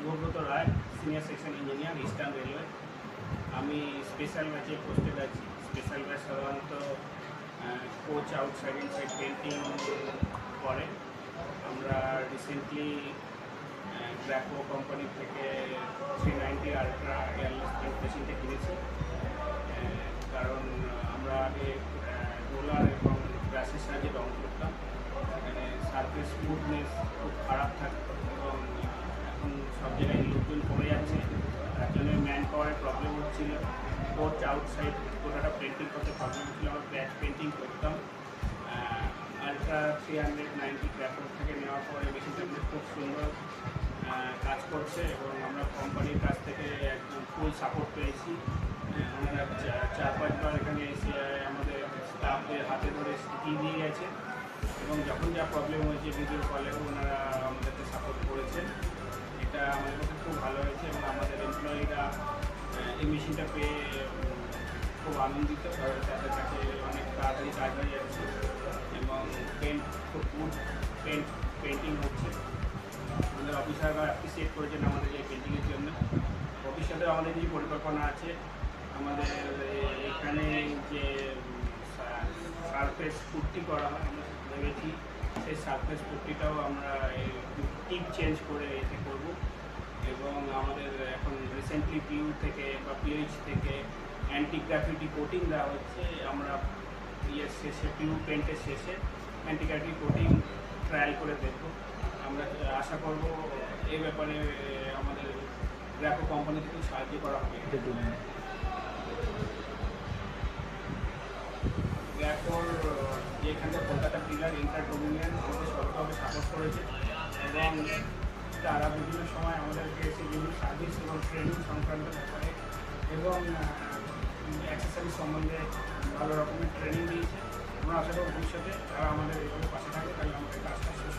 Subhabrata Roy, senior section engineer, Eastern Railway. আমি special ব্যাচে posted আছি। স্পেশাল ব্যাচ সাধারণত কোচ আউটসাইড ইনসাইড পেন্টিং করে। আমরা রিসেন্টলি গ্র্যাকো কোম্পানি থেকে 390 আলট্রা এয়ারলেস পেন্ট মেশিনটা কিনেছি। কারণ আমরা আগে রোলার এবং ব্রাশের সাহায্যে রং করতাম, এখানে সারফেস স্মুথনেস খুব খারাপ থাকতো এবং এখন সব জায়গায় লোকজন কমে যাচ্ছে, তার জন্য ম্যান পাওয়ারের প্রবলেম হচ্ছিল। কোচ আউটসাইড গোটাটা পেন্টিং করতে প্রবলেম হচ্ছিলো। আমরা ব্যাচ পেন্টিং করতাম। আলট্রা 390 গ্র্যাকো থেকে নেওয়ার পরে মেশিনটা খুব সুন্দর কাজ করছে এবং আমরা কোম্পানির কাছ থেকে একদম ফুল সাপোর্ট পেয়েছি। ওনারা 4-5 বার এখানে এসে আমাদের স্টাফদের হাতে ধরে শিখিয়ে দিয়ে গেছে এবং যখন যা প্রবলেম হয়েছে ভিডিও কলেও ওনারা আমাদেরকে সাপোর্ট করেছেন। এটা আমাদের কাছে খুব ভালো হয়েছে এবং আমাদের এমপ্লয়িরা এই মেশিনটা পেয়ে খুব আনন্দিত। তাদের কাছে অনেক তাড়াতাড়ি কাজ হয়ে যাচ্ছে এবং খুব গুড পেন্টিং হচ্ছে। আমাদের অফিসাররা অ্যাপ্রিসিয়েট করেছেন আমাদের এই পেন্টিংয়ের জন্য। ভবিষ্যতে আমাদের যে পরিকল্পনা আছে, আমাদের এখানে যে সারফেস পুট্টি করা হয় আমরা ভেবেছি সেই সারফেস পুট্টিটাও আমরা টিপ চেঞ্জ করে এতে করব এবং আমাদের এখন রিসেন্টলি পিইউ থেকে বা পিএইচ থেকে অ্যান্টি গ্রাফিটি কোটিং দেওয়া হচ্ছে। আমরা ইয়ের শেষে পিইউ পেন্টের শেষে অ্যান্টি গ্রাফিটি কোটিং ট্রায়াল করে দেখব। আমরা আশা করব এই ব্যাপারে আমাদের গ্র্যাকো কোম্পানি থেকে সাহায্য করা হবে। গ্র্যাকোর যেখানকার কলকাতা ডিলার ইন্টার ডোমিনিয়ন আমাদের সরকারভাবে সাপোর্ট করেছে এবং তারা বিভিন্ন সময় আমাদেরকে এসে বিভিন্ন সার্ভিস এবং ট্রেনিং সংক্রান্ত ব্যাপারে এবং অ্যাক্সেসরিজ সম্বন্ধে ভালো রকমের ট্রেনিং দিয়েছে। আমরা আশা করি ভবিষ্যতে তারা আমাদের এইভাবে পাশে থাকে, তাহলে আমাদের কাজটা শেষ